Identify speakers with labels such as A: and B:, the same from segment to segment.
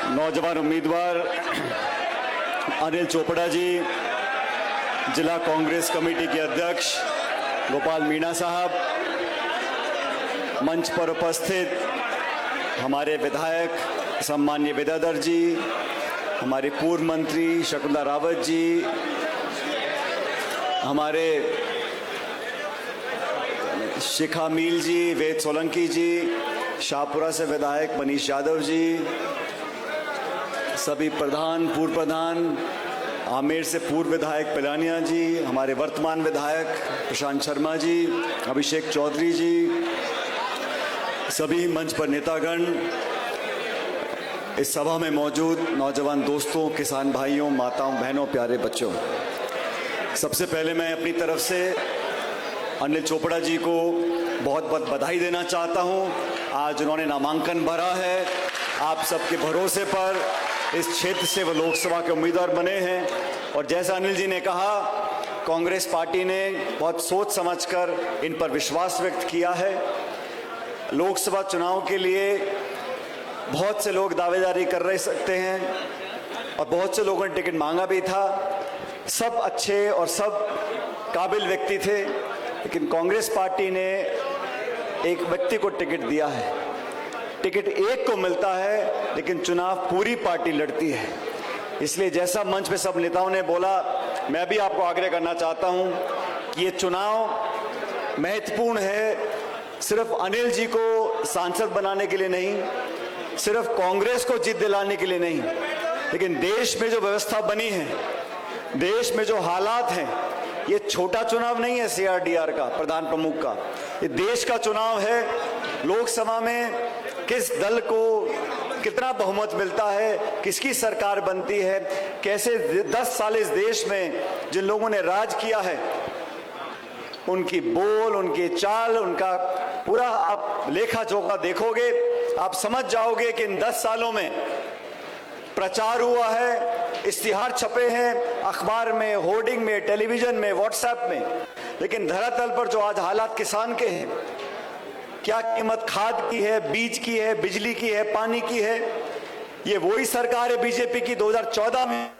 A: नौजवान उम्मीदवार अनिल चोपड़ा जी, जिला कांग्रेस कमेटी के अध्यक्ष गोपाल मीणा साहब, मंच पर उपस्थित हमारे विधायक सम्माननीय विद्याधर जी, हमारे पूर्व मंत्री शकुंतला रावत जी, हमारे शिखा मील जी, वेद सोलंकी जी, शाहपुरा से विधायक मनीष यादव जी, सभी प्रधान, पूर्व प्रधान, आमेर से पूर्व विधायक पिलानिया जी, हमारे वर्तमान विधायक प्रशांत शर्मा जी, अभिषेक चौधरी जी, सभी मंच पर नेतागण, इस सभा में मौजूद नौजवान दोस्तों, किसान भाइयों, माताओं, बहनों, प्यारे बच्चों, सबसे पहले मैं अपनी तरफ से अनिल चोपड़ा जी को बहुत बहुत बधाई देना चाहता हूं। आज उन्होंने नामांकन भरा है। आप सबके भरोसे पर इस क्षेत्र से वो लोकसभा के उम्मीदवार बने हैं और जैसा अनिल जी ने कहा, कांग्रेस पार्टी ने बहुत सोच समझकर इन पर विश्वास व्यक्त किया है। लोकसभा चुनाव के लिए बहुत से लोग दावेदारी कर रहे सकते हैं और बहुत से लोगों ने टिकट मांगा भी था। सब अच्छे और सब काबिल व्यक्ति थे, लेकिन कांग्रेस पार्टी ने एक व्यक्ति को टिकट दिया है। टिकट एक को मिलता है, लेकिन चुनाव पूरी पार्टी लड़ती है। इसलिए जैसा मंच पे सब नेताओं ने बोला, मैं भी आपको आग्रह करना चाहता हूं कि ये चुनाव महत्वपूर्ण है, सिर्फ अनिल जी को सांसद बनाने के लिए नहीं, सिर्फ कांग्रेस को जीत दिलाने के लिए नहीं, लेकिन देश में जो व्यवस्था बनी है, देश में जो हालात हैं, ये छोटा चुनाव नहीं है सीआरडीआर का, प्रधान प्रमुख का, ये देश का चुनाव है। लोकसभा में किस दल को कितना बहुमत मिलता है, किसकी सरकार बनती है, कैसे 10 साल इस देश में जिन लोगों ने राज किया है, उनकी बोल, उनकी चाल, उनका पूरा आप लेखा जोखा देखोगे, आप समझ जाओगे कि इन 10 सालों में प्रचार हुआ है, इश्तिहार छपे हैं अखबार में, होर्डिंग में, टेलीविजन में, व्हाट्सएप में, लेकिन धरातल पर जो आज हालात किसान के हैं, क्या कीमत खाद की है, बीज की है, बिजली की है, पानी की है, ये वही सरकार है बीजेपी की 2014 में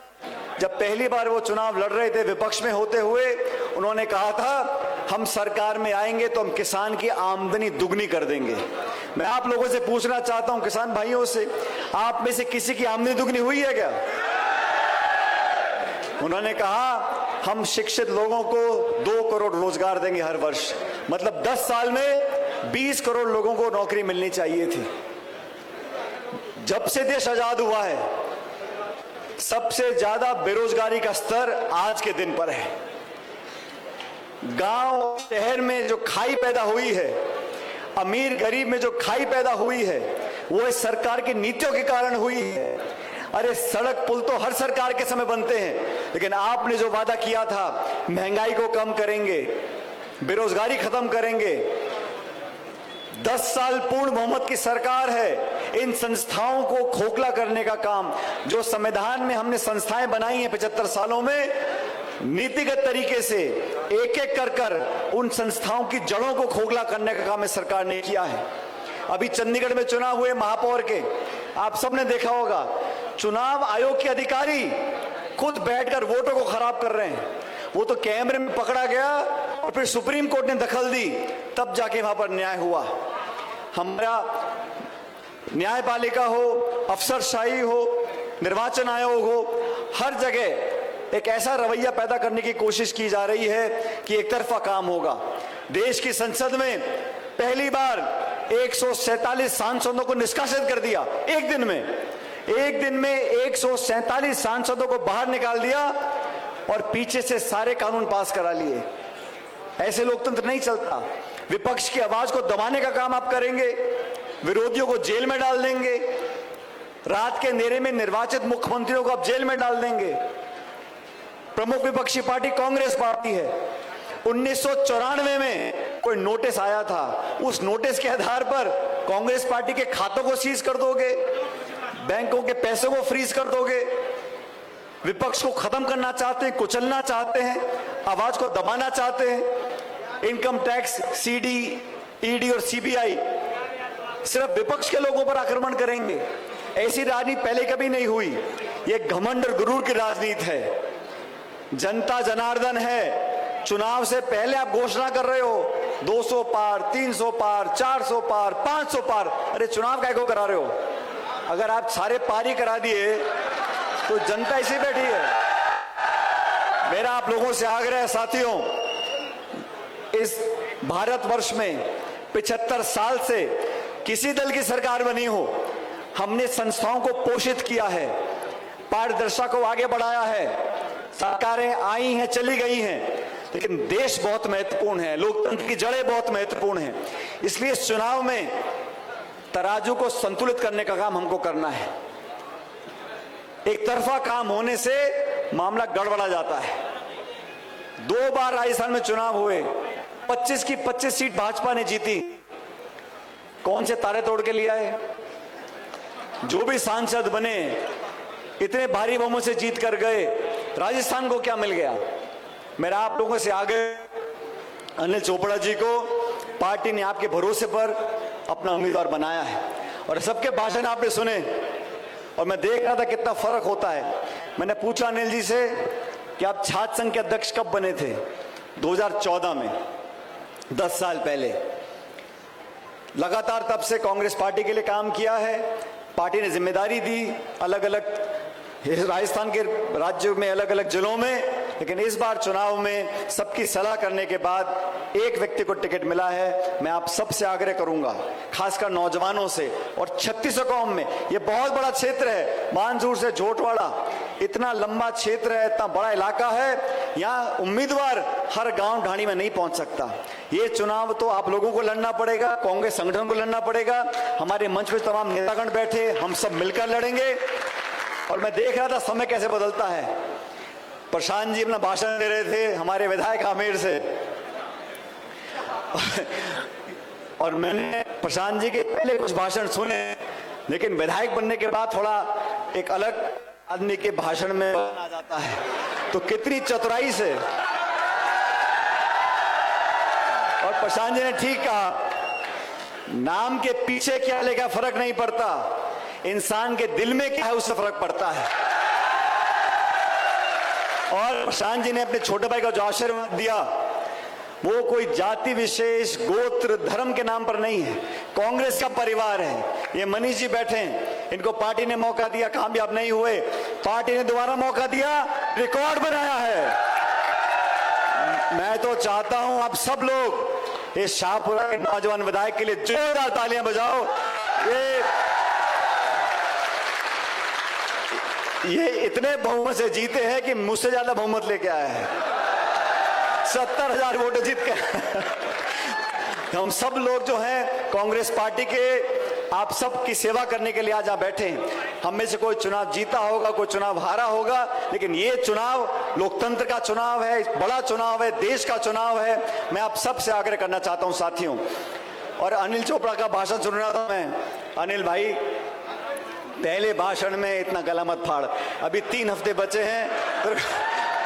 A: जब पहली बार वो चुनाव लड़ रहे थे विपक्ष में होते हुए, उन्होंने कहा था हम सरकार में आएंगे तो हम किसान की आमदनी दुगनी कर देंगे। मैं आप लोगों से पूछना चाहता हूं, किसान भाइयों से, आप में से किसी की आमदनी दुगनी हुई है क्या? उन्होंने कहा हम शिक्षित लोगों को 2 करोड़ रोजगार देंगे हर वर्ष, मतलब 10 साल में 20 करोड़ लोगों को नौकरी मिलनी चाहिए थी। जब से देश आजाद हुआ है, सबसे ज्यादा बेरोजगारी का स्तर आज के दिन पर है। गांव शहर में जो खाई पैदा हुई है, अमीर गरीब में जो खाई पैदा हुई है, वो इस सरकार की नीतियों के कारण हुई है। अरे सड़क पुल तो हर सरकार के समय बनते हैं, लेकिन आपने जो वादा किया था महंगाई को कम करेंगे, बेरोजगारी खत्म करेंगे, 10 साल पूर्ण बहुमत की सरकार है। इन संस्थाओं को खोखला करने का काम, जो संविधान में हमने संस्थाएं बनाई हैं 75 सालों में, नीतिगत तरीके से एक एक कर उन संस्थाओं की जड़ों को खोखला करने का काम इस सरकार ने किया है। अभी चंडीगढ़ में चुनाव हुए महापौर के, आप सबने देखा होगा, चुनाव आयोग के अधिकारी खुद बैठकर वोटों को खराब कर रहे हैं। वो तो कैमरे में पकड़ा गया और फिर सुप्रीम कोर्ट ने दखल दी, तब जाके वहां पर न्याय हुआ। हमारा न्यायपालिका हो, अफसरशाही हो, निर्वाचन आयोग हो, हर जगह एक ऐसा रवैया पैदा करने की कोशिश की जा रही है कि एक तरफा काम होगा। देश की संसद में पहली बार 147 सांसदों को निष्कासित कर दिया एक दिन में 147 सांसदों को बाहर निकाल दिया और पीछे से सारे कानून पास करा लिए। ऐसे लोकतंत्र नहीं चलता। विपक्ष की आवाज को दबाने का काम आप करेंगे, विरोधियों को जेल में डाल देंगे, रात के अंधेरे में निर्वाचित मुख्यमंत्रियों को आप जेल में डाल देंगे। प्रमुख विपक्षी पार्टी कांग्रेस पार्टी है। 1994 में कोई नोटिस आया था, उस नोटिस के आधार पर कांग्रेस पार्टी के खातों को सीज कर दोगे, बैंकों के पैसों को फ्रीज कर दोगे। विपक्ष को खत्म करना चाहते हैं, कुचलना चाहते हैं, आवाज को दबाना चाहते हैं। इनकम टैक्स, सीडी, ईडी और सीबीआई सिर्फ विपक्ष के लोगों पर आक्रमण करेंगे। ऐसी राजनीति पहले कभी नहीं हुई। ये घमंड और गुरूर की राजनीति है। जनता जनार्दन है। चुनाव से पहले आप घोषणा कर रहे हो 200 पार, 300 पार, 400 पार, 500 पार। अरे चुनाव काय को करा रहे हो? अगर आप सारे पार ही करा दिए तो जनता इसी बैठी है। मेरा आप लोगों से आग्रह है साथियों, इस भारतवर्ष में 75 साल से किसी दल की सरकार बनी हो, हमने संस्थाओं को पोषित किया है, पारदर्शिता को आगे बढ़ाया है, सरकारें आई हैं, चली गई हैं, लेकिन देश बहुत महत्वपूर्ण है, लोकतंत्र की जड़ें बहुत महत्वपूर्ण हैं। इसलिए इस चुनाव में तराजू को संतुलित करने का काम हमको करना है। एक तरफा काम होने से मामला गड़बड़ा जाता है। 2 बार राजस्थान में चुनाव हुए, 25 की 25 सीट भाजपा ने जीती। कौन से तारे तोड़ के लिया है? जो भी सांसद बने इतने भारी बहुमत से जीत कर गए, राजस्थान को क्या मिल गया? मेरा आप लोगों से आगे, अनिल चोपड़ा जी को पार्टी ने आपके भरोसे पर अपना उम्मीदवार बनाया है और सबके भाषण आपने सुने और मैं देख रहा था कितना फर्क होता है। मैंने पूछा अनिल जी से कि आप छात्र संघ के अध्यक्ष कब बने थे? 2014 में, 10 साल पहले। लगातार तब से कांग्रेस पार्टी के लिए काम किया है। पार्टी ने जिम्मेदारी दी अलग अलग राजस्थान के राज्यों में, अलग अलग जिलों में, लेकिन इस बार चुनाव में सबकी सलाह करने के बाद एक व्यक्ति को टिकट मिला है। मैं आप सबसे आग्रह करूंगा, खासकर नौजवानों से, और 36 गांव में, ये बहुत बड़ा क्षेत्र है, मानसूर से झोटवाड़ा, इतना लंबा क्षेत्र है, इतना बड़ा इलाका है, यहाँ उम्मीदवार हर गांव ढाणी में नहीं पहुंच सकता। ये चुनाव तो आप लोगों को लड़ना पड़ेगा, कांग्रेस संगठन को लड़ना पड़ेगा। हमारे मंच पे तमाम नेतागण बैठे, हम सब मिलकर लड़ेंगे। और मैं देख रहा था समय कैसे बदलता है। प्रशांत जी अपना भाषण दे रहे थे, हमारे विधायक आमेर से, और मैंने प्रशांत जी के पहले कुछ भाषण सुने, लेकिन विधायक बनने के बाद थोड़ा एक अलग आदमी के भाषण में आ जाता है। तो कितनी चतुराई से, और प्रशांत जी ने ठीक कहा, नाम के पीछे क्या लेगा फर्क नहीं पड़ता, इंसान के दिल में क्या है उससे फर्क पड़ता है। और प्रशांत जी ने अपने छोटे भाई का जो आशीर्वाद दिया, वो कोई जाति विशेष, गोत्र, धर्म के नाम पर नहीं है, कांग्रेस का परिवार है। ये मनीष जी बैठे हैं, इनको पार्टी ने मौका दिया, कामयाब नहीं हुए, पार्टी ने दोबारा मौका दिया, रिकॉर्ड बनाया है। मैं तो चाहता हूं आप सब लोग इस शाहपुरा के नौजवान विधायक के लिए जोरदार तालियां बजाओ। ये इतने बहुमत से जीते हैं कि मुझसे ज्यादा बहुमत लेके आए हैं, 70,000 वोट जीत के। हम सब लोग जो हैं कांग्रेस पार्टी के, आप सब की सेवा करने के लिए आज यहाँ बैठे हैं। हम में से कोई चुनाव जीता होगा, कोई चुनाव हारा होगा, लेकिन ये चुनाव लोकतंत्र का चुनाव है, बड़ा चुनाव है, देश का चुनाव है। मैं आप सब से आग्रह करना चाहता हूं साथियों। और अनिल चोपड़ा का भाषण सुन रहा था मैं। अनिल भाई, पहले भाषण में इतना गला मत फाड़, अभी 3 हफ्ते बचे हैं, तो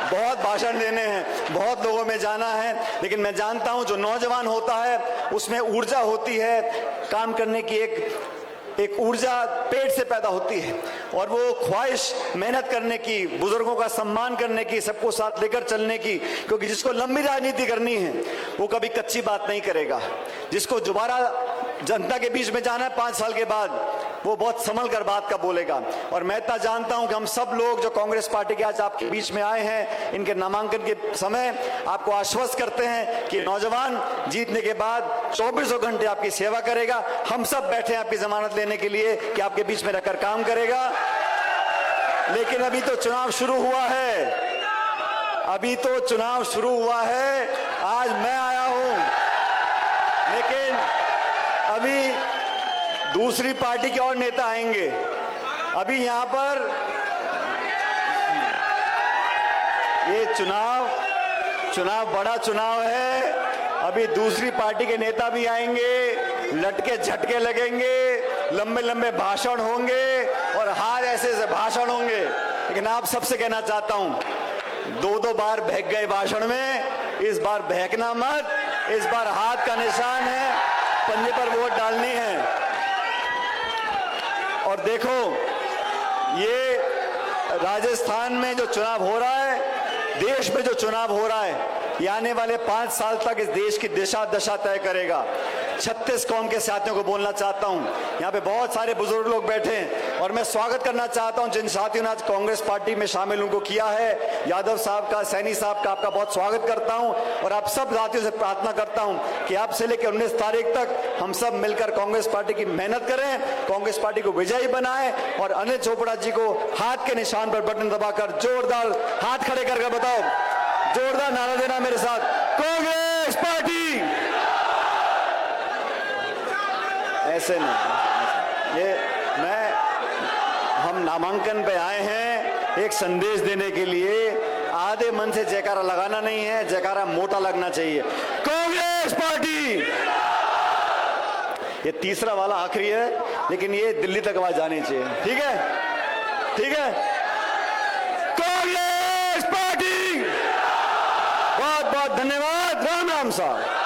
A: बहुत भाषण देने हैं, बहुत लोगों में जाना है, लेकिन मैं जानता हूं जो नौजवान होता है उसमें ऊर्जा होती है, काम करने की एक ऊर्जा पेट से पैदा होती है, और वो ख्वाहिश मेहनत करने की, बुजुर्गों का सम्मान करने की, सबको साथ लेकर चलने की, क्योंकि जिसको लंबी राजनीति करनी है वो कभी कच्ची बात नहीं करेगा। जिसको दोबारा जनता के बीच में जाना है 5 साल के बाद, वो बहुत संभल कर बात का बोलेगा। और मैं इतना जानता हूं कि हम सब लोग जो कांग्रेस पार्टी के आज आपके बीच में आए हैं, इनके नामांकन के समय आपको आश्वस्त करते हैं कि नौजवान जीतने के बाद 24 घंटे आपकी सेवा करेगा। हम सब बैठे हैं आपकी जमानत लेने के लिए कि आपके बीच में रहकर काम करेगा। लेकिन अभी तो चुनाव शुरू हुआ है, अभी तो चुनाव शुरू हुआ है। आज मैं आया हूं, लेकिन अभी दूसरी पार्टी के और नेता आएंगे। अभी यहां पर ये चुनाव बड़ा चुनाव है। अभी दूसरी पार्टी के नेता भी आएंगे, लटके झटके लगेंगे, लंबे लंबे भाषण होंगे और हार ऐसे ऐसे भाषण होंगे। लेकिन आप सबसे कहना चाहता हूं, 2-2 बार बहक गए भाषण में, इस बार बहकना मत। इस बार हाथ का निशान है, पंजे पर वोट डालनी है। और देखो, ये राजस्थान में जो चुनाव हो रहा है, देश में जो चुनाव हो रहा है, ये आने वाले 5 साल तक इस देश की दिशा दशा तय करेगा। 36 कौम के साथियों को बोलना चाहता हूं, यहाँ पे बहुत सारे बुजुर्ग लोग बैठे हैं और मैं स्वागत करना चाहता हूं जिन साथियों ने आज कांग्रेस पार्टी में शामिल उनको किया है। यादव साहब का, सैनी साहब का आपका बहुत स्वागत करता हूं और आप सब साथियों से प्रार्थना करता हूं कि आप से लेकर 19 तारीख तक हम सब मिलकर कांग्रेस पार्टी की मेहनत करें, कांग्रेस पार्टी को विजयी बनाएं और अनिल चोपड़ा जी को हाथ के निशान पर बटन दबाकर जोरदार हाथ खड़े करके बताओ, जोरदार नारा देना मेरे साथ, कांग्रेस पार्टी। ऐसे नहीं, ये हम नामांकन पे आए हैं एक संदेश देने के लिए, आधे मन से जयकारा लगाना नहीं है, जयकारा मोटा लगना चाहिए। कांग्रेस पार्टी। ये तीसरा वाला आखिरी है, लेकिन ये दिल्ली तक आवाज जानी चाहिए। ठीक है, ठीक है। कांग्रेस पार्टी। बहुत बहुत धन्यवाद। राम राम साहब।